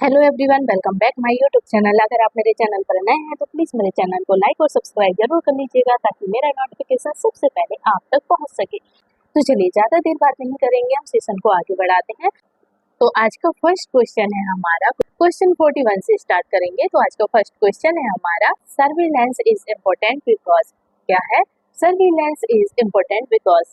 Hello everyone, welcome back my YouTube channel. अगर आप मेरे चैनल पर नए हैं तो प्लीज़ मेरे चैनल को लाइक और सब्सक्राइब जरूर कर लीजिएगा ताकि मेरा नोटिफिकेशन सबसे पहले आप तक पहुंच सके। तो चलिए, ज़्यादा देर बात नहीं करेंगे, हम सेशन को आगे बढ़ाते हैं। तो आज का फर्स्ट क्वेश्चन है हमारा, क्वेश्चन 41 से स्टार्ट करेंगे। तो आज का फर्स्ट क्वेश्चन है हमारा, सर्विलेंस इज इम्पोर्टेंट बिकॉज। क्या है? सर्विलेंस इज इम्पोर्टेंट बिकॉज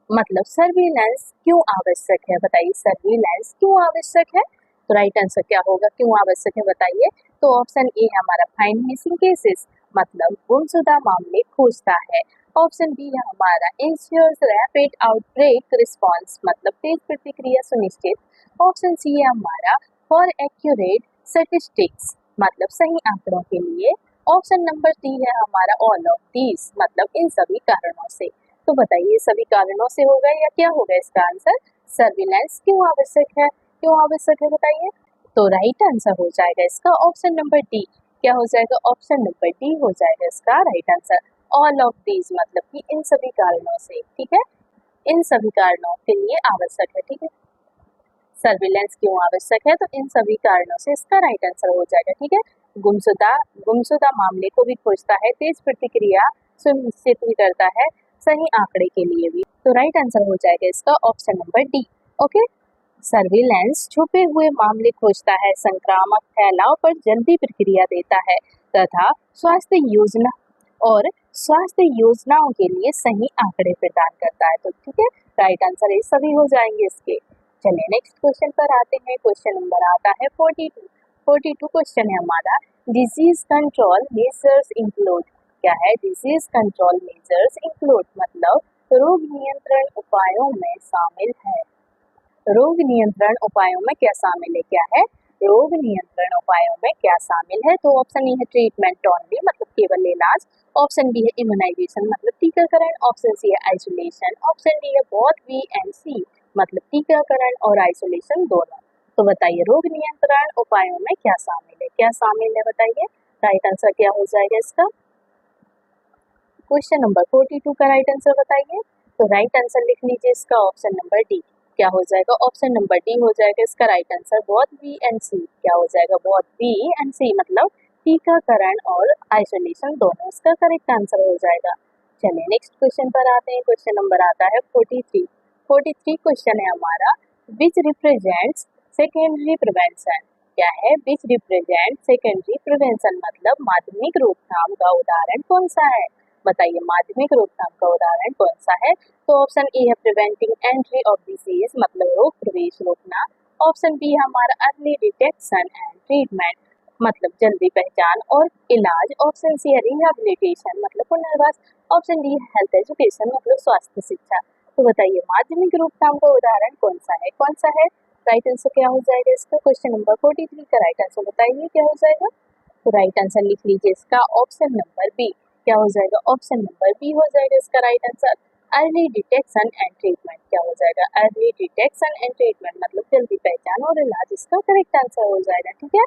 मतलब सर्विलांस क्यों आवश्यक है? बताइए, सर्विलांस क्यों आवश्यक है? तो राइट आंसर क्या होगा, क्यों आवश्यक है बताइए। तो ऑप्शन ए है हमारा, फाइंड मिसिंग केसेस, मतलब गुमशुदा मामले खोजता है। ऑप्शन बी है हमारा, इंश्योर्स रैपिड आउटब्रेक रिस्पांस, मतलब तेज प्रतिक्रिया सुनिश्चित। ऑप्शन सी है हमारा, फॉर एक्यूरेट स्टैटिस्टिक्स, मतलब सही आंकड़ों के लिए। ऑप्शन नंबर डी है हमारा, ऑल ऑफ दीज, मतलब इन सभी कारणों से। तो बताइए, सभी कारणों से होगा या क्या होगा इसका आंसर? सर्विलांस क्यों आवश्यक है, क्यों आवश्यक है बताइए। तो राइट आंसर हो जाएगा इसका ऑप्शन नंबर डी। क्या हो जाएगा? ऑप्शन नंबर डी हो जाएगा इसका right answer. All of these, मतलब कि इन सभी कारणों से। ठीक है, इन सभी कारणों के लिए आवश्यक है। ठीक है, सर्विलेंस क्यों आवश्यक है? तो इन सभी कारणों से इसका राइट आंसर हो जाएगा। ठीक है, गुमशुदा मामले को भी खोजता है, तेज प्रतिक्रिया सुनिश्चित भी करता है, सही आंकड़े के लिए भी। तो राइट आंसर हो जाएगा इसका option number D. Okay, surveillance छुपे हुए मामले खोजता है, संक्रामक फैलाव पर जल्दी प्रतिक्रिया देता है तथा स्वास्थ्य योजनाओं के लिए सही आंकड़े प्रदान करता है। तो ठीक है, राइट आंसर ये सभी हो जाएंगे इसके। चलिए नेक्स्ट क्वेश्चन पर आते हैं। क्वेश्चन नंबर आता है 42 क्वेश्चन है हमारा, डिजीज कंट्रोल मेजर्स इंक्लूड। क्या है? डिजीज कंट्रोल मेजर्स इंक्लूड, मतलब रोग नियंत्रण उपायों में शामिल है। रोग नियंत्रण उपायों में क्या शामिल है? क्या है? रोग नियंत्रण उपायों में क्या शामिल है? तो ऑप्शन ए है ट्रीटमेंट ओनली, मतलब केवल इलाज। ऑप्शन बी है इम्यूनाइजेशन, मतलब टीकाकरण। ऑप्शन सी है आइसोलेशन। ऑप्शन डी है बोथ बी एंड सी, मतलब टीकाकरण और आइसोलेशन दोनों। तो बताइए, रोग नियंत्रण उपायों में क्या शामिल है, क्या शामिल है बताइए। राइट आंसर क्या हो जाएगा इसका? क्वेश्चन नंबर 42 का राइट आंसर बताइए। तो राइट आंसर लिख लीजिए इसका ऑप्शन नंबर डी। क्या हो जाएगा? ऑप्शन नंबर डी हो जाएगा इसका right answer. Both B and C, क्या हो जाएगा? बोथ बी एंड सी, मतलब टीकाकरण और आइसोलेशन दोनों इसका करेक्ट आंसर हो जाएगा। चलिए नेक्स्ट क्वेश्चन पर आते हैं। क्वेश्चन नंबर आता है 43 क्वेश्चन है हमारा, विच रिप्रेजेंट्स सेकेंडरी प्रिवेंशन। क्या है? विच रिप्रेजेंट सेकेंडरी प्रिवेंशन, मतलब माध्यमिक रोकथाम का उदाहरण कौन सा है? बताइए, माध्यमिक रोकथाम का उदाहरण कौन सा है? तो ऑप्शन ए है प्रिवेंटिंग एंट्री ऑफ डिजीज, मतलब रोग प्रवेश रोकना। ऑप्शन बी है हमारा अर्ली डिटेक्शन एंड ट्रीटमेंट, मतलब जल्दी पहचान और इलाज। ऑप्शन सी है रिहेबिलिटेशन, मतलब पुनर्वास। ऑप्शन डी हेल्थ एजुकेशन, मतलब स्वास्थ्य शिक्षा। तो बताइए, माध्यमिक रोकथाम का उदाहरण कौन सा है, कौन सा है? राइट आंसर क्या हो जाएगा इसका? क्वेश्चन नंबर 43 का राइट आंसर बताइए, क्या हो जाएगा? तो राइट आंसर लिख लीजिए इसका ऑप्शन नंबर बी। क्या हो जाएगा? ऑप्शन नंबर बी हो जाएगा इसका right answer. Early detection and treatment, क्या हो जाएगा? अर्ली डिटेक्शन एंड ट्रीटमेंट, मतलब जल्दी पहचान और इलाज, इसका करेक्ट आंसर हो जाएगा। ठीक है,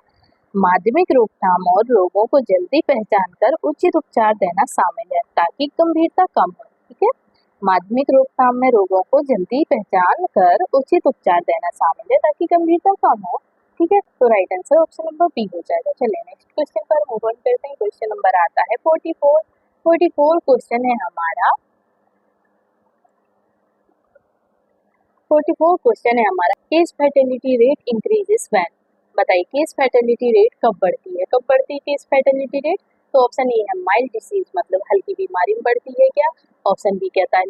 माध्यमिक रोकथाम और रोगों को जल्दी पहचान कर उचित उपचार देना शामिल है ताकि गंभीरता कम हो। ठीक है, माध्यमिक रोकथाम में रोगों को जल्दी पहचान कर उचित उपचार देना शामिल है ताकि गंभीरता कम हो। ठीक है, तो right answer option number B हो जाएगा। चलिए नेक्स्ट क्वेश्चन पर मूव ऑन करते हैं। क्वेश्चन नंबर आता है 44 क्वेश्चन है हमारा, 44 क्वेश्चन है हमारा, case fertility rate increases when. बताइए, केस फर्टिलिटी रेट कब बढ़ती है? कब बढ़ती है केस फर्टिलिटी रेट? तो ऑप्शन ए है माइल्ड डिसीज, मतलब हल्की बीमारी में बढ़ती है क्या? ऑप्शन बी कहता है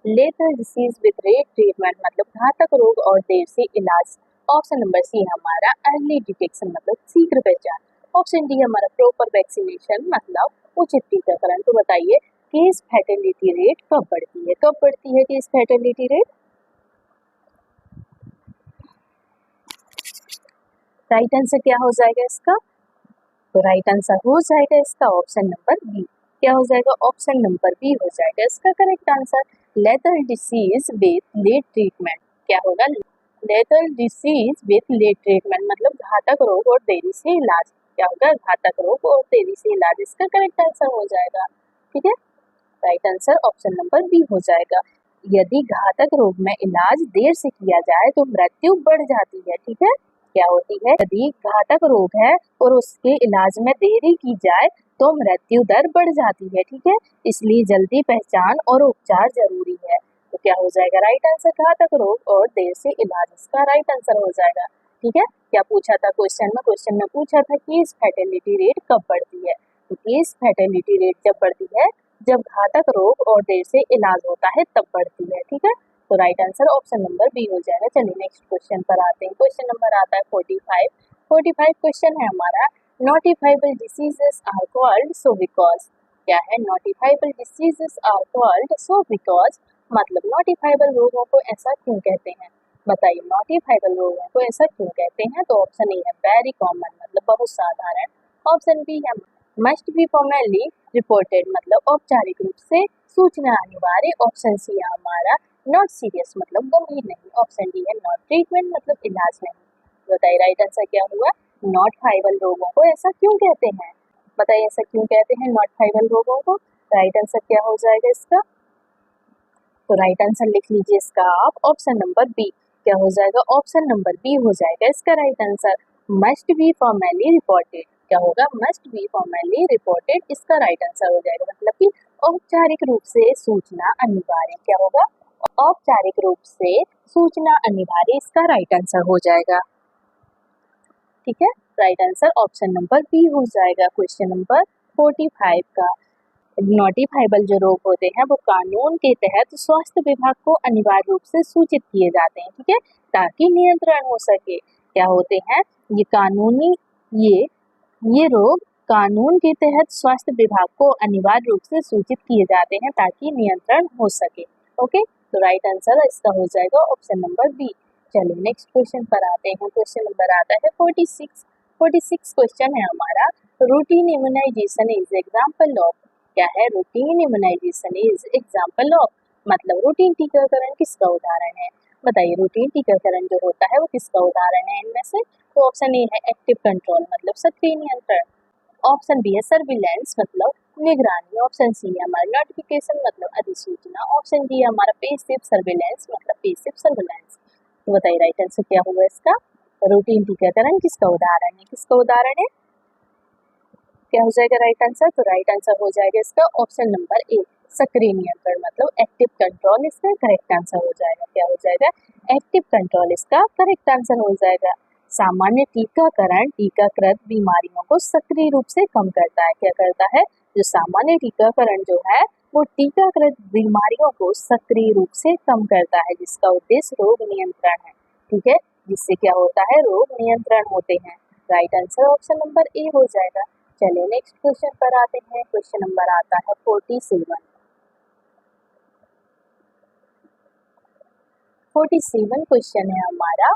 lethal disease with rate treatment, मतलब घातक रोग और देर से इलाज। ऑप्शन नंबर सी है हमारा अर्ली डिटेक्शन, मतलब शीघ्र पहचान। ऑप्शन डी हमारा प्रॉपर वैक्सीनेशन, मतलब उचित टीकाकरण। तो बताइए, केस फर्टिलिटी रेट कब बढ़ती है? कब बढ़ती है case fertility rate? Right answer क्या हो जाएगा इसका? तो राइट आंसर हो जाएगा इसका ऑप्शन नंबर बी। क्या हो जाएगा? ऑप्शन नंबर बी हो जाएगा इसका correct answer. Lethal disease with late treatment, क्या होगा? Lethal disease with late treatment, मतलब घातक रोग और देरी से इलाज। क्या होगा? घातक रोग और देरी से इलाज, इसका करेक्ट आंसर हो जाएगा। ठीक है, right answer option number B हो जाएगा। यदि घातक रोग में इलाज देर से किया जाए तो मृत्यु बढ़ जाती है। ठीक है, क्या होती है? यदि घातक रोग है और उसके इलाज में देरी की जाए तो मृत्यु दर बढ़ जाती है, ठीक है। इसलिए जल्दी पहचान और उपचार जरूरी है। तो क्या हो जाएगा राइट आंसर? घातक रोग और देर से इलाज, इसका राइट आंसर हो जाएगा, ठीक है। क्या पूछा था क्वेश्चन में? क्वेश्चन में पूछा था केस फैटेलिटी रेट कब बढ़ती है। तो केस फैटेलिटी रेट जब बढ़ती है जब घातक रोग और देर से इलाज होता है तब बढ़ती है, ठीक है। तो right answer option number B हो जाएगा। चलिए नेक्स्ट क्वेश्चन पर आते हैं। क्वेश्चन नंबर आता है 45। 45 क्वेश्चन है हमारा, notifiable diseases are called so because. क्या है? Notifiable diseases are called so because, मतलब नोटिफाइबल रोगों को ऐसा क्यों कहते हैं? बताइए, नोटिफाइबल रोगों को ऐसा क्यों कहते हैं? तो ऑप्शन ए है वेरी कॉमन, मतलब बहुत साधारण। ऑप्शन बी है मस्ट बी फॉर्मली रिपोर्टेड, मतलब औपचारिक रूप से सूचना अनिवार्य। ऑप्शन सी है हमारा नॉट सीरियस, मतलब गंभीर नहीं। ऑप्शन डी है नॉट ट्रीटमेंट, मतलब इलाज नहीं। बताइए राइट आंसर क्या हुआ? नॉट फाइबल रोगों को ऐसा क्यों कहते हैं? बताइए ऐसा क्यों कहते हैं नॉट फाइबल रोगों को? राइट आंसर क्या हो जाएगा इसका? तो राइट आंसर लिख लीजिए इसका आप, ऑप्शन नंबर बी। क्या हो जाएगा? ऑप्शन नंबर बी हो जाएगा इसका right answer. Must be formally reported, क्या होगा? मस्ट बी फॉर्मली रिपोर्टेड, इसका राइट आंसर हो जाएगा। मतलब कि औपचारिक रूप से सूचना अनिवार्य, क्या होगा? औपचारिक रूप से सूचना अनिवार्य, इसका राइट आंसर हो जाएगा, ठीक है। Right answer option number B हो जाएगा। क्वेश्चन नंबर 45 का, नोटिफाइबल जो रोग होते हैं वो कानून के तहत स्वास्थ्य विभाग को अनिवार्य रूप से सूचित किए जाते हैं, ठीक है, ताकि नियंत्रण हो सके। क्या होते हैं ये कानूनी, ये रोग कानून के तहत स्वास्थ्य विभाग को अनिवार्य रूप से सूचित किए जाते हैं ताकि नियंत्रण हो सके। ओके, तो राइट आंसर इसका हो जाएगा ऑप्शन नंबर बी। चलिए नेक्स्ट क्वेश्चन पर आते हैं। क्वेश्चन नंबर आता है 46। 46 क्वेश्चन है हमारा, routine immunisation is example of. क्या है? Routine immunisation is example of, मतलब रूटीन टीकाकरण किसका उदाहरण है? बताइए रूटीन टीकाकरण जो होता है वो किसका उदाहरण है इनमें से? तो ऑप्शन ए है एक्टिव कंट्रोल, मतलब सक्रिय नियंत्रण। ऑप्शन बी है सर्विलेंस, मतलब निगरानी। ऑप्शन सी है हमारा नोटिफिकेशन, मतलब अधिसूचना। ऑप्शन डी है हमारा पेसिव सर्विलेंस, मतलब पेसिव सर्विलेंस। तो बताइए राइट आंसर क्या होगा इसका? रूटीन टीकाकरण किसका उदाहरण है? किसका उदाहरण है? क्या हो जाएगा राइट आंसर? तो राइट आंसर हो जाएगा इसका ऑप्शन नंबर ए, सक्रिय नियंत्रण, मतलब एक्टिव कंट्रोल, इसका करेक्ट आंसर हो जाएगा। क्या हो जाएगा? एक्टिव कंट्रोल इसका करेक्ट आंसर हो जाएगा। सामान्य टीकाकरण टीकाकृत बीमारियों को सक्रिय रूप से कम करता है। क्या करता है? जो सामान्य टीकाकरण जो है वो टीकाकृत बीमारियों को सक्रिय रूप से कम करता है, जिसका उद्देश्य रोग नियंत्रण है, ठीक है, जिससे क्या होता है? रोग नियंत्रण होते हैं। Right answer option number A हो जाएगा। चलिए नेक्स्ट क्वेश्चन पर आते हैं। क्वेश्चन नंबर आता है 47। 47 क्वेश्चन है हमारा,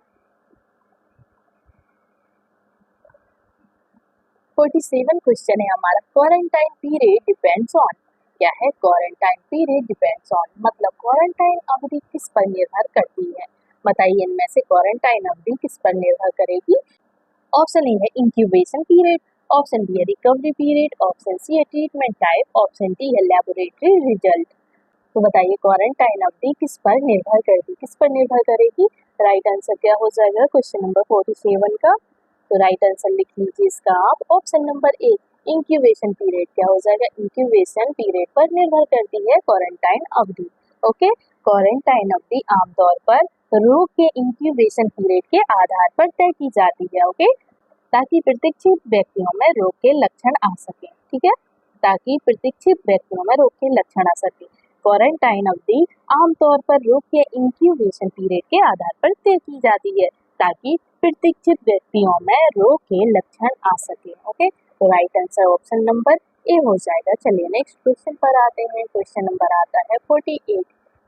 47 क्वेश्चन है हमारा, क्वारंटाइन पीरियड डिपेंड्स ऑन। क्या है? क्वारंटाइन पीरियड डिपेंड्स ऑन, मतलब क्वारंटाइन अवधि किस पर निर्भर करती है? बताइए इनमें से क्वारंटाइन अवधि किस पर निर्भर करेगी? ऑप्शन ए है इंक्यूबेशन पीरियड, ऑप्शन बी है रिकवरी पीरियड, ऑप्शन सी है ट्रीटमेंट टाइप, ऑप्शन डी है लेबोरेटरी रिजल्ट। तो बताइए क्वारंटाइन अवधि किस पर निर्भर करेगी? किस पर निर्भर करेगी? राइट आंसर क्या हो जाएगा क्वेश्चन नंबर 47 का? तो राइट आंसर लिख लीजिए इसका आप, option number A, incubation period. क्या हो जाएगा? इंक्यूबेशन पीरियड पर निर्भर करती है क्वारंटाइन अवधि। ओके, क्वारंटाइन अवधि आमतौर पर रोग के इंक्यूबेशन पीरियड के आधार पर तय की जाती है। ओके, ताकि प्रतीक्षित व्यक्तियों में रोग के लक्षण आ सके, ठीक है, ताकि प्रतीक्षित व्यक्तियों में रोग के लक्षण आ सके। क्वारंटाइन अवधि आमतौर पर रोग के इंक्यूबेशन पीरियड के आधार पर तय की जाती है ताकि प्रतीक्षित व्यक्तियों में रोग के लक्षण आ सके। ओके, तो right answer option number A हो जाएगा। चलिए नेक्स्ट क्वेश्चन पर आते हैं। क्वेश्चन नंबर आता है 48।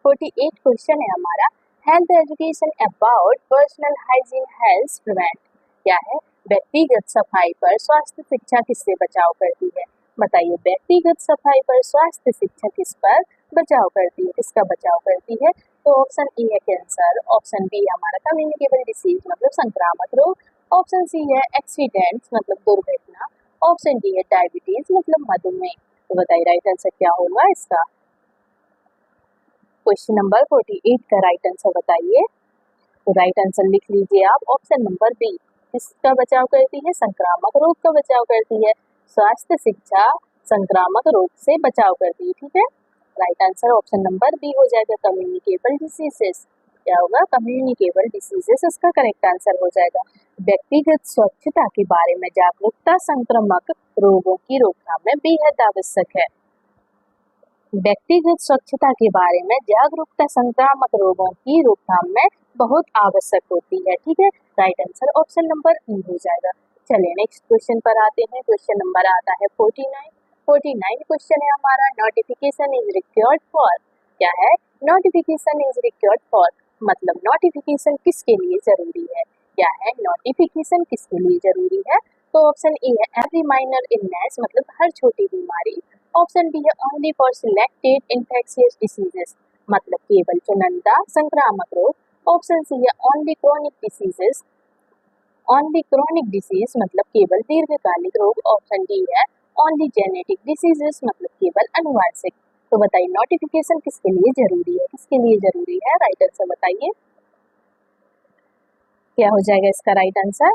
48 क्वेश्चन है हमारा, health education about personal hygiene helps prevent. क्या है? व्यक्तिगत सफाई पर स्वास्थ्य शिक्षा किससे बचाव करती है? बताइए व्यक्तिगत सफाई पर स्वास्थ्य शिक्षा किस पर बचाव करती है? किसका बचाव करती है? तो ऑप्शन ए है कैंसर, ऑप्शन बी है हमारा कम्युनिकेबल डिसीज, मतलब संक्रामक रोग, ऑप्शन सी है एक्सीडेंट्स, मतलब दुर्घटना, ऑप्शन डी है डायबिटीज, मतलब मधुमेह। तो बताइए राइट आंसर क्या होगा इसका? क्वेश्चन नंबर 48 का राइट आंसर बताइए। तो राइट आंसर लिख लीजिए आप, ऑप्शन नंबर बी, किसका बचाव करती है? संक्रामक रोग का बचाव करती है। स्वास्थ्य शिक्षा संक्रामक रोग से बचाव करती है, ठीक है। Right answer option number B हो जाएगा, कम्युनिकेबल डिसीजेस। क्या होगा? कम्युनिकेबल डिसीजेस इसका करेक्ट आंसर हो जाएगा। व्यक्तिगत स्वच्छता के बारे में जागरूकता संक्रामक रोगों की रोकथाम में बेहद आवश्यक है। व्यक्तिगत स्वच्छता के बारे में जागरूकता संक्रामक रोगों की रोकथाम में बहुत आवश्यक होती है, ठीक है। राइट आंसर ऑप्शन नंबर ई हो जाएगा। चलिए नेक्स्ट क्वेश्चन पर आते हैं। क्वेश्चन नंबर आता है 49 क्वेश्चन है हमारा, नोटिफिकेशन इज रिक्वायर्ड फॉर। क्या है? नोटिफिकेशन इज रिक्वायर्ड फॉर मतलब नोटिफिकेशन किसके लिए जरूरी है? क्या है? नोटिफिकेशन किसके लिए जरूरी है? तो ऑप्शन ए है एवरी माइनर इलनेस मतलब हर छोटी बीमारी। ऑप्शन बी है only for selected infectious diseases मतलब केवल चुनिंदा संक्रामक रोग। ऑप्शन सी है only chronic diseases, only chronic disease मतलब केवल दीर्घकालिक रोग। ऑप्शन डी है ओनली जेनेटिक डिसीजेस मतलब केवल अनुवांशिक। तो बताइए नोटिफिकेशन किसके लिए जरूरी है? किसके लिए जरूरी है? राइट आंसर बताइए, क्या हो जाएगा इसका राइट आंसर?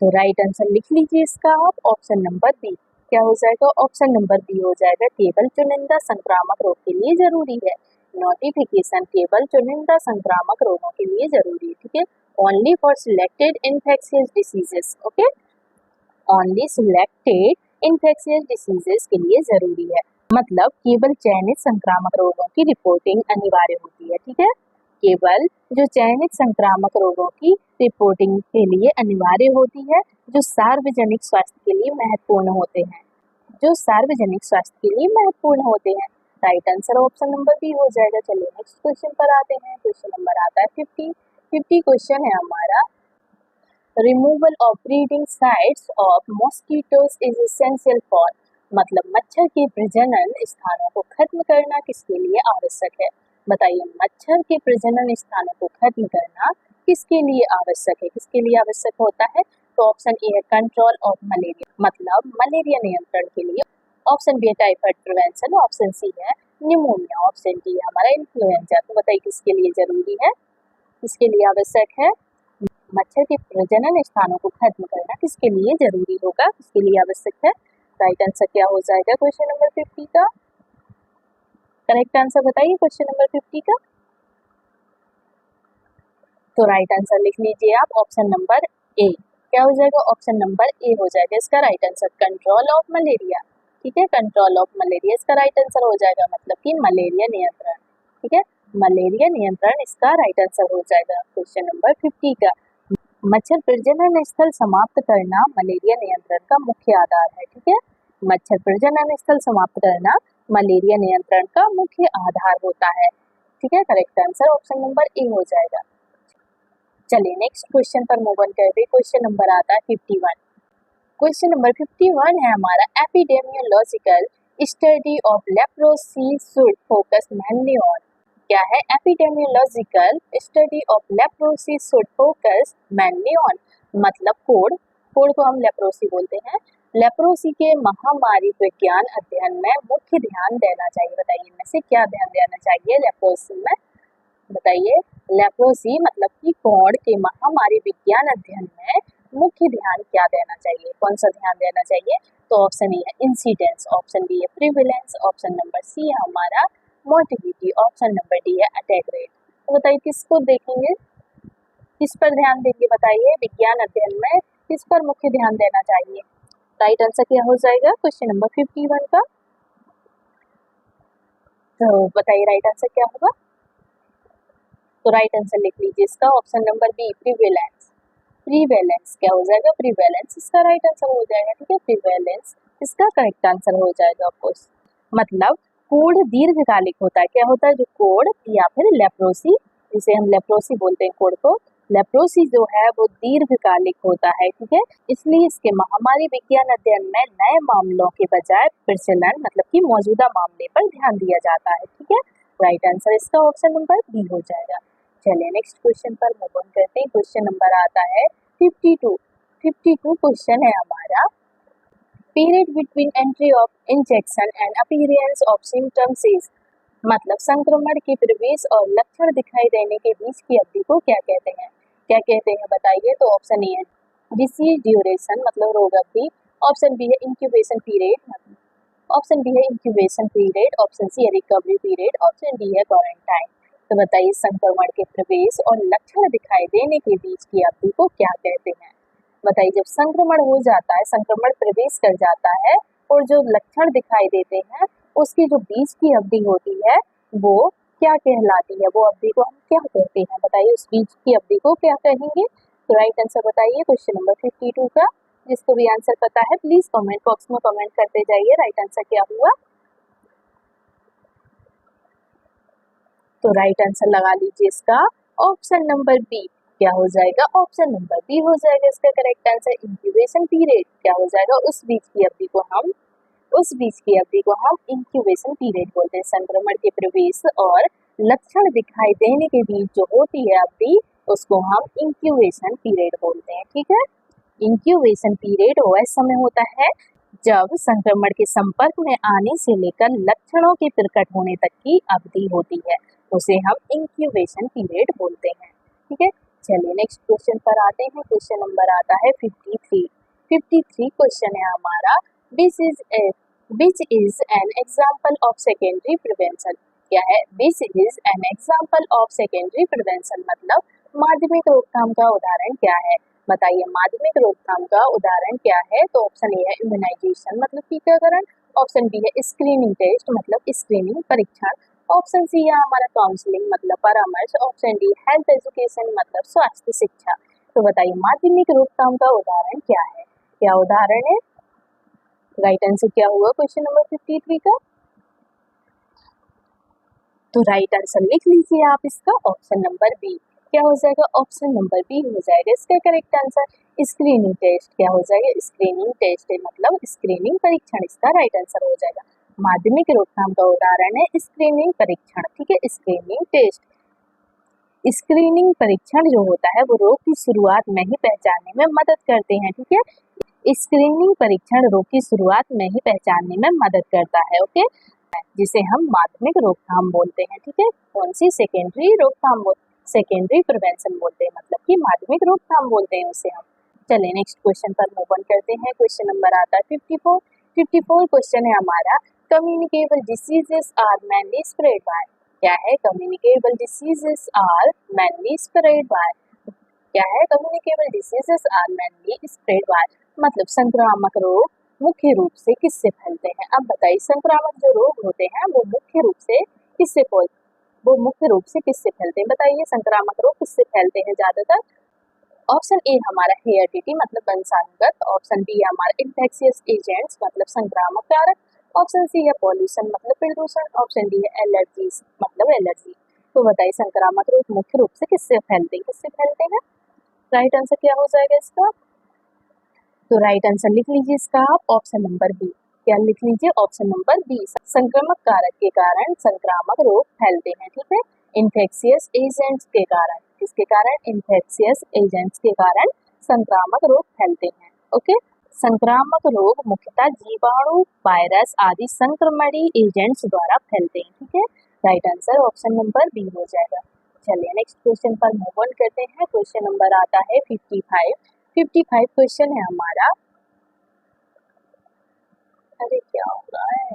तो राइट आंसर लिख लीजिए इसका आप, ऑप्शन नंबर बी। क्या हो जाएगा? ऑप्शन नंबर बी हो जाएगा, केवल चुनिंदा संक्रामक रोग के लिए जरूरी है। नोटिफिकेशन केवल चुनिंदा संक्रामक रोगों के लिए जरूरी है, ठीक है। Only for selected infectious diseases, okay, only selected infectious diseases के लिए जरूरी है। मतलब केवल चयनित संक्रामक रोगों की रिपोर्टिंग अनिवार्य होती है, ठीक है। केवल जो चयनित संक्रामक रोगों की रिपोर्टिंग के लिए अनिवार्य होती है, जो सार्वजनिक स्वास्थ्य के लिए महत्वपूर्ण होते हैं, जो सार्वजनिक स्वास्थ्य के लिए महत्वपूर्ण होते हैं। Right answer option number B हो जाएगा। चलिए नेक्स्ट क्वेश्चन पर आते हैं। क्वेश्चन नंबर आता है 50 क्वेश्चन है हमारा, removal of breeding sites of mosquitoes is essential for मतलब मच्छर के प्रजनन स्थानों को खत्म करना किसके लिए आवश्यक है? बताइए मच्छर के प्रजनन स्थानों को खत्म करना किसके लिए आवश्यक है? किसके लिए आवश्यक होता है? तो ऑप्शन ए है कंट्रोल ऑफ मलेरिया मतलब मलेरिया नियंत्रण के लिए। ऑप्शन बी है टाइफाइड प्रिवेंशन। ऑप्शन सी है निमोनिया। ऑप्शन डी है हमारा इन्फ्लुएंजा। तो बताइए किसके लिए जरूरी है? किसके लिए आवश्यक है? मच्छर के प्रजनन स्थानों को खत्म करना किसके लिए जरूरी होगा? किसके लिए आवश्यक है? राइट आंसर क्या हो जाएगा क्वेश्चन नंबर 50 का? करेक्ट आंसर बताइए क्वेश्चन नंबर 50 का। तो राइट आंसर लिख लीजिए आप, ऑप्शन नंबर ए। क्या हो जाएगा? ऑप्शन नंबर ए हो जाएगा इसका right answer, control of malaria, ठीक है। कंट्रोल ऑफ मलेरिया इसका राइट आंसर हो जाएगा, मतलब कि मलेरिया नियंत्रण, ठीक है। मलेरिया नियंत्रण इसका राइट आंसर हो जाएगा क्वेश्चन नंबर 50 का। मच्छर प्रजनन स्थल समाप्त करना मलेरिया नियंत्रण का मुख्य आधार है, ठीक है। मच्छर प्रजनन स्थल समाप्त करना मलेरिया नियंत्रण का मुख्य आधार होता है, ठीक है। Correct answer option number A हो जाएगा। चलिए नेक्स्ट क्वेश्चन पर मूव ऑन करते हैं। क्वेश्चन नंबर आता है 51। क्वेश्चन नंबर 51 है हमारा, epidemiological study of leprosy should focus mainly on. क्या है? Epidemiological study of leprosy should focus mainly on मतलब कोड को हम लेप्रोसी बोलते हैं। लेप्रोसी के महामारी विज्ञान अध्ययन में मुख्य ध्यान देना चाहिए। बताइए इनमें से क्या ध्यान देना चाहिए लेप्रोसी में? बताइए लेप्रोसी मतलब कि कोढ़ के महामारी विज्ञान अध्ययन में मुख्य ध्यान क्या देना चाहिए? कौन सा ध्यान देना चाहिए? तो ऑप्शन ए है इंसिडेंस, ऑप्शन बी है प्रिविलेंस, ऑप्शन नंबर सी है हमारा मोर्टिलिटी, ऑप्शन नंबर डी है अटैक रेट। तो बताइए किसको देखेंगे, किस पर ध्यान देंगे? बताइए विज्ञान अध्ययन में किस पर मुख्य ध्यान देना चाहिए? राइट आंसर क्या हो जाएगा क्वेश्चन नंबर 51 का? तो बताइए राइट आंसर क्या होगा? तो राइट आंसर लिख लीजिए इसका, ऑप्शन नंबर बी प्रिवेलेंस। प्रीवेलेंस क्या हो जाएगा? प्रीवेलेंस इसका राइट आंसर हो जाएगा, ठीक है। प्रीवेलेंस इसका करेक्ट आंसर हो जाएगा ऑफकोर्स। मतलब कोढ़ दीर्घकालिक होता है। क्या होता है? जो कोढ़ या फिर लेप्रोसी, जिसे हम लेप्रोसी बोलते हैं कोढ़ को, लेप्रोसी जो है वो दीर्घकालिक होता है, ठीक है। इसलिए इसके महामारी विज्ञान अध्ययन में नए मामलों के बजाय प्रचलन मतलब कि मौजूदा मामले पर ध्यान दिया जाता है, ठीक है। राइट आंसर इसका ऑप्शन नंबर बी हो जाएगा। चलिए नेक्स्ट क्वेश्चन पर मूव ऑन करते हैं। क्वेश्चन नंबर आता है 52 क्वेश्चन है हमारा, period between entry of injection and appearance of symptoms is मतलब संक्रमण के प्रवेश और लक्षण दिखाई देने के बीच की अवधि को क्या कहते हैं? क्या कहते हैं बताइए? तो ऑप्शन ए है डिसीज ड्यूरेशन मतलब रोग अवधि, ऑप्शन बी है इंक्यूबेशन पीरियड, ऑप्शन बी है इंक्यूबेशन पीरियड, ऑप्शन सी है रिकवरी पीरियड, ऑप्शन डी है क्वारंटाइन। तो बताइए संक्रमण के प्रवेश और लक्षण दिखाई देने के बीच की अवधि को क्या कहते हैं। बताइए जब संक्रमण हो जाता है, संक्रमण प्रवेश कर जाता है और जो लक्षण दिखाई देते हैं उसकी जो बीच की अवधि होती है वो क्या कहलाती है, वो अवधि को हम क्या कहते हैं। बताइए उस बीच की अवधि को क्या कहेंगे। तो राइट आंसर बताइए क्वेश्चन नंबर 52 का। जिसको भी आंसर पता है प्लीज कमेंट बॉक्स में कमेंट करते जाइए राइट आंसर क्या हुआ। तो राइट आंसर लगा लीजिए इसका ऑप्शन नंबर बी। क्या हो जाएगा, ऑप्शन नंबर बी हो जाएगा इसका करेक्ट आंसर। इंक्यूबेशन पीरियड क्या हो जाएगा, उस बीच की अवधि को हम इंक्यूबेशन पीरियड बोलते हैं। संक्रमण के प्रवेश और लक्षण दिखाई देने के बीच जो होती है अवधि उसको हम इंक्यूबेशन पीरियड बोलते हैं। ठीक है, इंक्यूबेशन पीरियड वह समय होता है जब संक्रमण के संपर्क में आने से लेकर लक्षणों के प्रकट होने तक की अवधि होती है, उसे हम इंक्यूबेशन पीरियड बोलते हैं। ठीक है, चलिए नेक्स्ट क्वेश्चन पर आते हैं। क्वेश्चन नंबर आता है 53। 53 क्वेश्चन है हमारा, which is an example of secondary prevention. क्या है, which is an example of secondary prevention मतलब माध्यमिक रोकथाम का उदाहरण क्या है। बताइए माध्यमिक रोकथाम का उदाहरण क्या है। तो ऑप्शन ए है इम्यूनाइजेशन मतलब टीकाकरण, ऑप्शन बी है स्क्रीनिंग टेस्ट मतलब स्क्रीनिंग परीक्षण, ऑप्शन सी है हमारा काउंसलिंग मतलब परामर्श, ऑप्शन डी हेल्थ एजुकेशन मतलब स्वास्थ्य शिक्षा। तो बताइए माध्यमिक रोकथाम का उदाहरण क्या है, क्या उदाहरण है। राइट आंसर क्या हुआ क्वेश्चन नंबर 53 का। तो राइट आंसर लिख लीजिए आप इसका ऑप्शन नंबर बी। क्या हो जाएगा, ऑप्शन नंबर बी हो जाएगा इसका करेक्ट आंसर। स्क्रीनिंग टेस्ट क्या हो जाएगा, स्क्रीनिंग टेस्ट मतलब स्क्रीनिंग परीक्षण इसका राइट आंसर हो जाएगा। माध्यमिक रोकथाम का उदाहरण है स्क्रीनिंग परीक्षण। ठीक है, स्क्रीनिंग टेस्ट, स्क्रीनिंग परीक्षण जो होता है वो रोग की शुरुआत में ही पहचानने में मदद करते हैं। ठीक है, स्क्रीनिंग परीक्षण रोग की शुरुआत में ही पहचानने में मदद करता है। ओके, जिसे हम माध्यमिक रोकथाम बोलते हैं। ठीक है, कौन सी, सेकेंडरी रोकथाम, सेकेंडरी प्रिवेंशन बोलते हैं मतलब कि माध्यमिक रोकथाम बोलते हैं उसे हम। चलिए नेक्स्ट क्वेश्चन पर मूव ऑन करते हैं। क्वेश्चन नंबर आता है 54। 54 क्वेश्चन है हमारा, communicable diseases are mainly spread by. क्या है, communicable diseases are mainly spread by. क्या है, communicable diseases are mainly spread by मतलब संक्रामक रोग मुख्य रूप से किससे फैलते हैं। अब बताइए संक्रामक जो रोग होते हैं वो मुख्य रूप से किससे फैलते हैं। बताइए संक्रामक रोग किससे फैलते हैं ज्यादातर। ऑप्शन ए हमारा हेरिडिटी मतलब वंशानुगत, ऑप्शन बी हमारा इन्फेक्शियस एजेंट्स मतलब संक्रामक कारक, ऑप्शन सी है पॉल्यूशन मतलब प्रदूषण, ऑप्शन डी है एलर्जीज मतलब एलर्जी। तो बताइए संक्रामक रोग मुख्य रूप से किससे फैलते हैं। राइट आंसर क्या हो जाएगा इसका। तो राइट आंसर लिख लीजिए इसका आप ऑप्शन नंबर बी। क्या लिख लीजिए, ऑप्शन नंबर बी, संक्रामक कारक के कारण संक्रामक रोग फैलते हैं। ठीक है, इन्फेक्शियस एजेंट्स के कारण, किसके कारण, इन्फेक्शियस एजेंट्स के कारण संक्रामक रोग फैलते हैं। ओके, संक्रामक रोग मुख्यतः जीवाणु, वायरस आदि संक्रमणीय एजेंट्स द्वारा फैलते हैं। ठीक है, right answer option number B हो जाएगा। चलिए नेक्स्ट क्वेश्चन पर मूव ऑन करते हैं। क्वेश्चन नंबर आता है 55। 55 क्वेश्चन है हमारा, अरे क्या हो रहा है।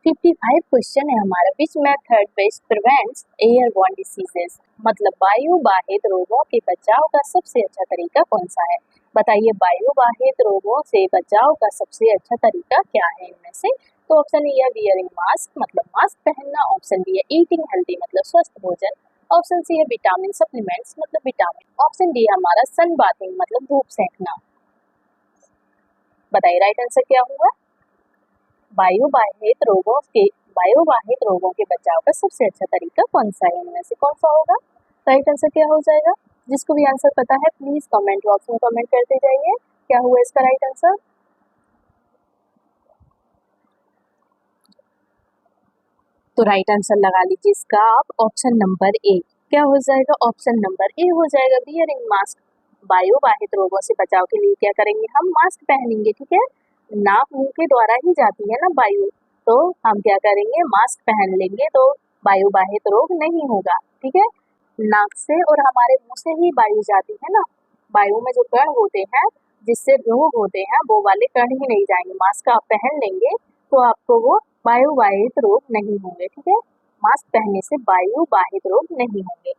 55 क्वेश्चन है हमारा, which method best prevents airborne diseases मतलब वायु वाहित रोगों के बचाव का सबसे अच्छा तरीका कौन सा है। बताइए वायु वाहित रोगों से बचाव का सबसे अच्छा तरीका क्या है इनमें से। तो ऑप्शन ए है वियरिंग मास्क मतलब मास्क पहनना, ऑप्शन बी है ईटिंग हेल्दी मतलब स्वस्थ भोजन, ऑप्शन सी है विटामिन सप्लीमेंट्स मतलब विटामिन, ऑप्शन डी है हमारा सन बाथिंग मतलब धूप सेकना। बताइए राइट आंसर क्या हुआ। वायुवाहित रोगों के बचाव का सबसे अच्छा तरीका कौन सा है, इनमें से कौन सा होगा। राइट आंसर क्या हो जाएगा। जिसको भी आंसर पता है प्लीज कमेंट बॉक्स में कमेंट करते जाइए क्या हुआ इसका राइट आंसर। तो राइट आंसर लगा लीजिए इसका आप ऑप्शन नंबर ए। क्या हो जाएगा, ऑप्शन नंबर ए हो जाएगा वियरिंग मास्क। वायुवाहित रोगों से बचाव के लिए क्या करेंगे, हम मास्क पहनेंगे। ठीक है, नाक मुंह के द्वारा ही जाती है ना वायु, तो हम क्या करेंगे, मास्क पहन लेंगे तो वायु वाहित रोग नहीं होगा। ठीक है, नाक से और हमारे मुंह से ही वायु जाती है ना, वायु में जो कण होते हैं जिससे रोग होते हैं वो वाले कण ही नहीं जाएंगे। मास्क आप पहन लेंगे तो आपको वो वायु वाहित रोग नहीं होंगे। ठीक है, मास्क पहनने से वायु वाहित रोग नहीं होंगे।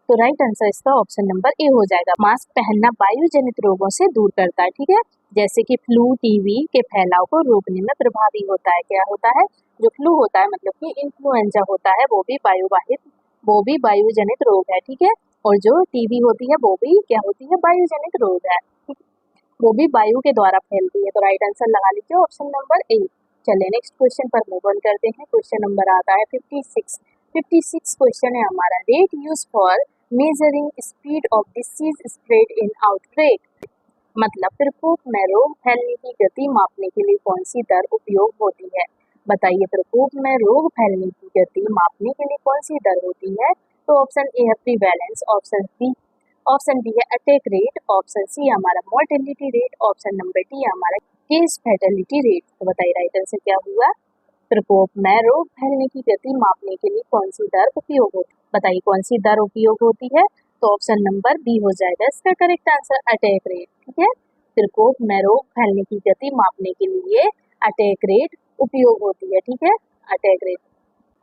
तो राइट आंसर इसका ऑप्शन नंबर ए हो जाएगा। मास्क पहनना वायु जनित रोगों से दूर करता है। ठीक है, जैसे कि फ्लू, टीबी के फैलाव को रोकने में प्रभावी होता है। क्या होता है, जो फ्लू होता है मतलब कि इन्फ्लुएंजा होता है वो भी वायु जनित रोग है। ठीक है, और जो टीबी होती है वो भी क्या होती है, वायु जनित रोग है। वो भी वायु के द्वारा फैलती है। तो राइट आंसर लगा लीजिए ऑप्शन नंबर ए। चलिए नेक्स्ट क्वेश्चन पर मूव ऑन करते हैं। क्वेश्चन नंबर आता है 56 क्वेश्चन है हमारा। Rate use for measuring speed of disease spread in outbreak, मतलब प्रकोप में रोग फैलने की गति मापने के लिए कौन सी दर उपयोग होती है। बताइए, प्रकोप में रोग फैलने की गति मापने के लिए कौन सी दर होती है। तो ऑप्शन ए है प्रीवैलेंस, ऑप्शन बी है अटैक रेट, ऑप्शन सी हमारा mortality rate, option number D हमारा केस फैटेलिटी रेट। तो बताइए राइट आंसर क्या हुआ। प्रकोप में रोग फैलने की गति मापने के लिए कौन सी दर उपयोग होती है, बताइए कौन सी दर उपयोग होती है। तो ऑप्शन नंबर बी हो जाएगा इसका करेक्ट आंसर, अटैक रेट। ठीक है, प्रकोप में रोग फैलने की गति मापने के लिए अटैक रेट उपयोग होती है। ठीक है, अटैक रेट।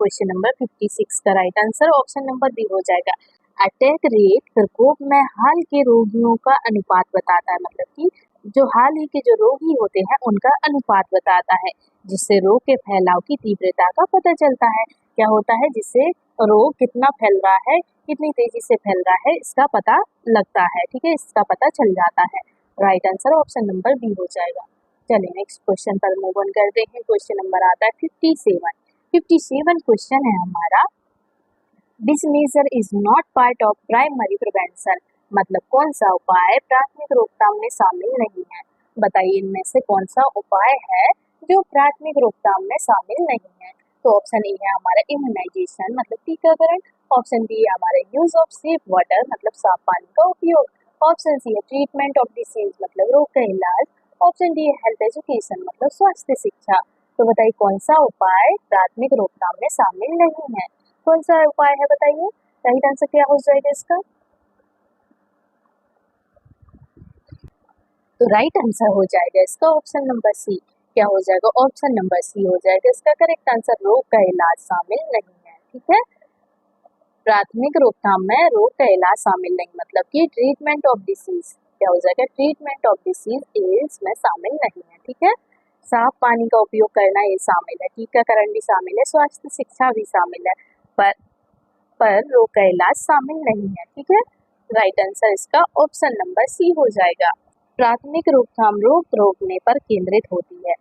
क्वेश्चन नंबर 56 का right answer option number B हो जाएगा। अटैक रेट प्रकोप में हाल के रोगियों का अनुपात बताता है, मतलब कि जो हाल ही के जो रोगी होते हैं उनका अनुपात बताता है, जिससे रोग के फैलाव की तीव्रता का पता चलता है। क्या होता है, जिससे रोग कितना फैल रहा है, कितनी तेजी से फैल रहा है, इसका पता लगता है। ठीक है, इसका पता चल जाता है। Right answer option number B हो जाएगा। चलिए नेक्स्ट क्वेश्चन पर मूव ऑन करते हैं। क्वेश्चन नंबर आता है 57 क्वेश्चन है हमारा। This major is not part of primary prevention, मतलब कौन सा उपाय प्राथमिक रोकथाम में शामिल नहीं है। बताइए इनमें से कौन सा उपाय है जो प्राथमिक रोकथाम में शामिल नहीं है। तो ऑप्शन ए है हमारा इम्यूनाइजेशन, मतलब टीकाकरण, ऑप्शन बी है हमारा यूज ऑफ सेफ वाटर, मतलब साफ पानी का उपयोग, ऑप्शन सी है ट्रीटमेंट ऑफ डिसीज, मतलब रोग का इलाज, ऑप्शन डी है हेल्थ एजुकेशन, मतलब स्वास्थ्य शिक्षा। तो बताइए कौन सा उपाय प्राथमिक रोकथाम में शामिल नहीं है, कौन सा उपाय है बताइए। राइट आंसर क्या हो जाएगा इसका। तो राइट आंसर हो जाएगा इसका ऑप्शन नंबर सी। क्या हो जाएगा, ऑप्शन नंबर सी हो जाएगा इसका करेक्ट आंसर, रोग का इलाज शामिल नहीं है। ठीक है, प्राथमिक रोकथाम में रोग का इलाज शामिल नहीं, मतलब कि ट्रीटमेंट ऑफ डिसीज, क्या हो जाएगा, ट्रीटमेंट ऑफ डिसीज इसमें शामिल नहीं है। ठीक है, साफ पानी का उपयोग करना ये शामिल है, टीकाकरण भी शामिल है, स्वास्थ्य शिक्षा भी शामिल है, पर रोग का इलाज शामिल नहीं है। ठीक है, राइट आंसर इसका ऑप्शन नंबर सी हो जाएगा। प्राथमिक रोकथाम रोग रोकने पर केंद्रित होती है,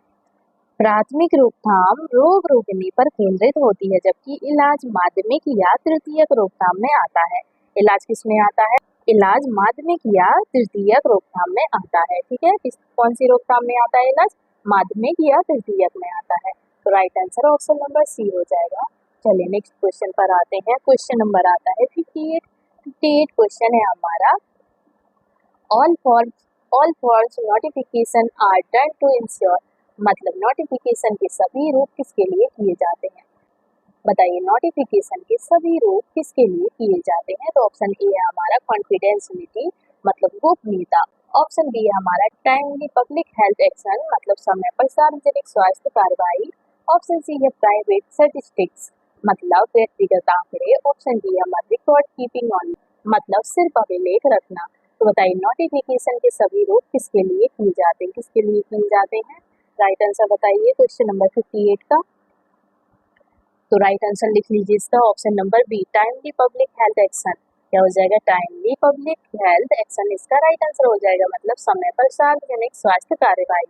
प्राथमिक रोकथाम रोग रोकने पर केंद्रित होती है, जबकि इलाज माध्यमिक या तृतीयक रोकथाम में आता है। इलाज किस में आता है, इलाज माध्यमिक या तृतीयक रोकथाम में आता है। ठीक है, कौन सी रोकथाम में आता है इलाज, माध्यमिक या तृतीयक में आता है। तो right answer option number C हो जाएगा। चलिए नेक्स्ट क्वेश्चन पर आते हैं। क्वेश्चन नंबर आता है 58 क्वेश्चन है हमारा। All false notification are done to ensure, मतलब नोटिफिकेशन के सभी रूप किसके लिए किए जाते हैं। बताइए नोटिफिकेशन के सभी रूप किसके लिए किए जाते हैं। तो ऑप्शन ए है हमारा कॉन्फिडेंशियलिटी, मतलब गोपनीयता, ऑप्शन बी है हमारा टाइमली पब्लिक हेल्थ एक्शन, मतलब समय पर सार्वजनिक स्वास्थ्य कार्रवाई, ऑप्शन सी है प्राइवेट स्टैटिस्टिक्स, मतलब व्यक्तिगत आंकड़े, ऑप्शन डी है हमारा रिकॉर्ड कीपिंग ऑन, मतलब सिर्फ अभिलेख रखना। तो बताइए नोटिफिकेशन के सभी रूप किसके लिए किए जाते हैं, किसके लिए किए जाते हैं। राइट आंसर बताइए क्वेश्चन नंबर 58 का। तो राइट आंसर लिख लीजिए इसका option number B, timely public health action. क्या हो जाएगा, टाइमली पब्लिक हेल्थ एक्शन इसका राइट आंसर हो जाएगा, मतलब समय पर सार्वजनिक स्वास्थ्य कार्यवाही।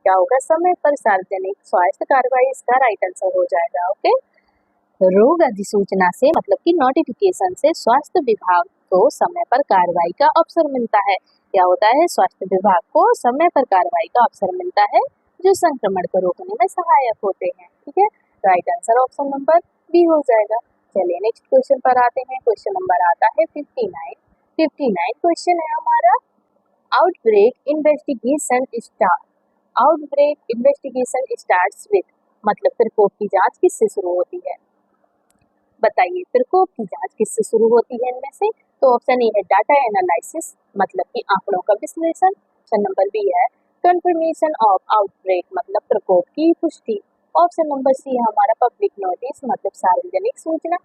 क्या होगा, समय पर सार्वजनिक स्वास्थ्य कार्यवाही इसका राइट आंसर हो जाएगा। ओके, रोग अधिसूचना से मतलब कि नोटिफिकेशन से स्वास्थ्य विभाग को समय पर कार्रवाई का अवसर मिलता है। क्या होता है, स्वास्थ्य विभाग को समय पर कार्रवाई का अवसर मिलता है, जो संक्रमण को रोकने में सहायक होते हैं। ठीक है, right answer option number B हो जाएगा। चलिए नेक्स्ट क्वेश्चन पर आते हैं। क्वेश्चन नंबर आता है 59 क्वेश्चन है हमारा। Outbreak investigation staff, outbreak investigation starts with, मतलब प्रकोप की जांच किससे शुरू होती है? बताइए प्रकोप की जांच किससे शुरू होती है इनमें से? तो ऑप्शन ए है डाटा एनालिसिस, मतलब कि आंकड़ों का विश्लेषण। ऑप्शन नंबर बी है कंफर्मेशन ऑफ आउटब्रेक, मतलब प्रकोप की पुष्टि। ऑप्शन नंबर सी है हमारा पब्लिक नोटिस, मतलब सार्वजनिक सूचना।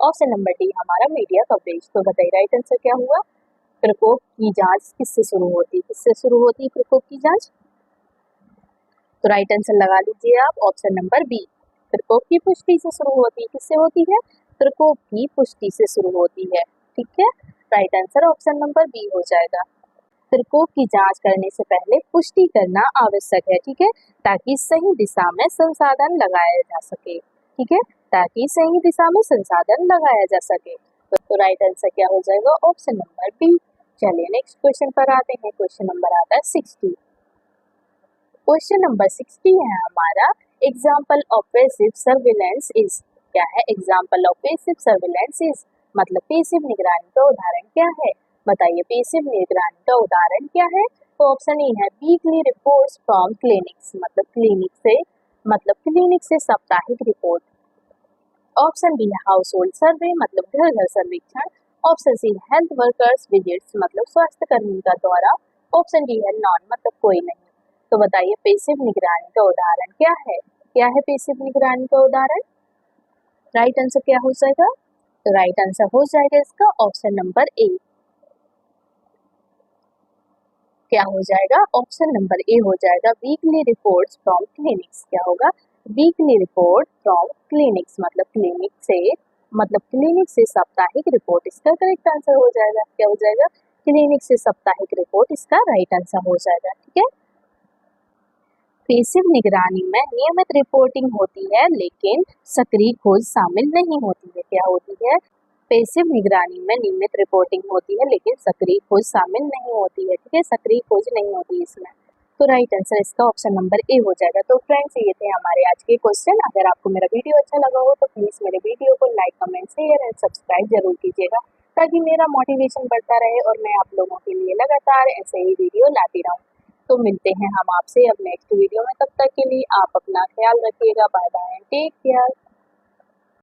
ऑप्शन नंबर डी हमारा मीडिया कवरेज। तो बताइए राइट आंसर क्या हुआ? प्रकोप की जांच किससे शुरू होती है? किससे शुरू होती है प्रकोप की जांच? तो राइट आंसर लगा लीजिए आप ऑप्शन नंबर बी, प्रकोप की पुष्टि से शुरू होती है। किससे होती है? प्रकोप की पुष्टि से शुरू होती है। ठीक है, right answer option number B हो जाएगा। प्रकोप की जांच करने से पहले पुष्टि करना आवश्यक है, ठीक है, ताकि सही दिशा में संसाधन लगाया जा सके। ठीक है, ताकि सही दिशा में संसाधन लगाया जा सके। तो राइट आंसर क्या हो जाएगा? Option number B. चलिए नेक्स्ट क्वेश्चन पर आते हैं। क्वेश्चन नंबर आता है 60। क्वेश्चन नंबर 60 है हमारा example of passive surveillance is. क्या है example of passive surveillance is? मतलब पैसिव निगरानी का उदाहरण क्या है? बताइए पैसिव निगरानी का उदाहरण क्या है? तो ऑप्शन ए है वीकली रिपोर्ट्स फ्रॉम क्लिनिक्स, मतलब क्लिनिक से साप्ताहिक रिपोर्ट। ऑप्शन बी है हाउस होल्ड सर्वे, मतलब घर घर सर्वेक्षण। ऑप्शन सी है हेल्थ वर्कर्स विजिट्स, मतलब स्वास्थ्य कर्मी का दौरा। ऑप्शन डी है नॉन, मतलब कोई नहीं। तो बताइए पैसिव निगरानी का उदाहरण क्या है? क्या है पैसिव निगरानी का उदाहरण? राइट आंसर क्या हो जाएगा? तो राइट आंसर हो जाएगा इसका ऑप्शन नंबर ए। क्या हो जाएगा? ऑप्शन नंबर ए हो जाएगा वीकली रिपोर्ट्स फ्रॉम क्लिनिक्स। क्या होगा? वीकली रिपोर्ट फ्रॉम क्लिनिक्स, मतलब क्लिनिक से साप्ताहिक रिपोर्ट। इसका करेक्ट आंसर हो जाएगा। क्या हो जाएगा? क्लिनिक से साप्ताहिक रिपोर्ट इसका राइट आंसर हो जाएगा। ठीक है, पैसिव निगरानी में नियमित रिपोर्टिंग होती है लेकिन सक्रिय खोज शामिल नहीं होती है। क्या होती है? पैसिव निगरानी में नियमित रिपोर्टिंग होती है लेकिन सक्रिय खोज शामिल नहीं होती है। ठीक है, सक्रिय खोज नहीं होती इसमें। तो राइट आंसर इसका ऑप्शन नंबर ए हो जाएगा। तो फ्रेंड्स ये थे हमारे आज के क्वेश्चन। अगर आपको मेरा वीडियो अच्छा लगा हो तो प्लीज मेरे वीडियो को like, comment, share and subscribe जरूर कीजिएगा, ताकि मेरा मोटिवेशन बढ़ता रहे और मैं आप लोगों के लिए लगातार ऐसे ही वीडियो लाती रहूँ। तो मिलते हैं हम आपसे अब नेक्स्ट वीडियो में। तब तक के लिए आप अपना ख्याल रखिएगा। Bye bye, take care.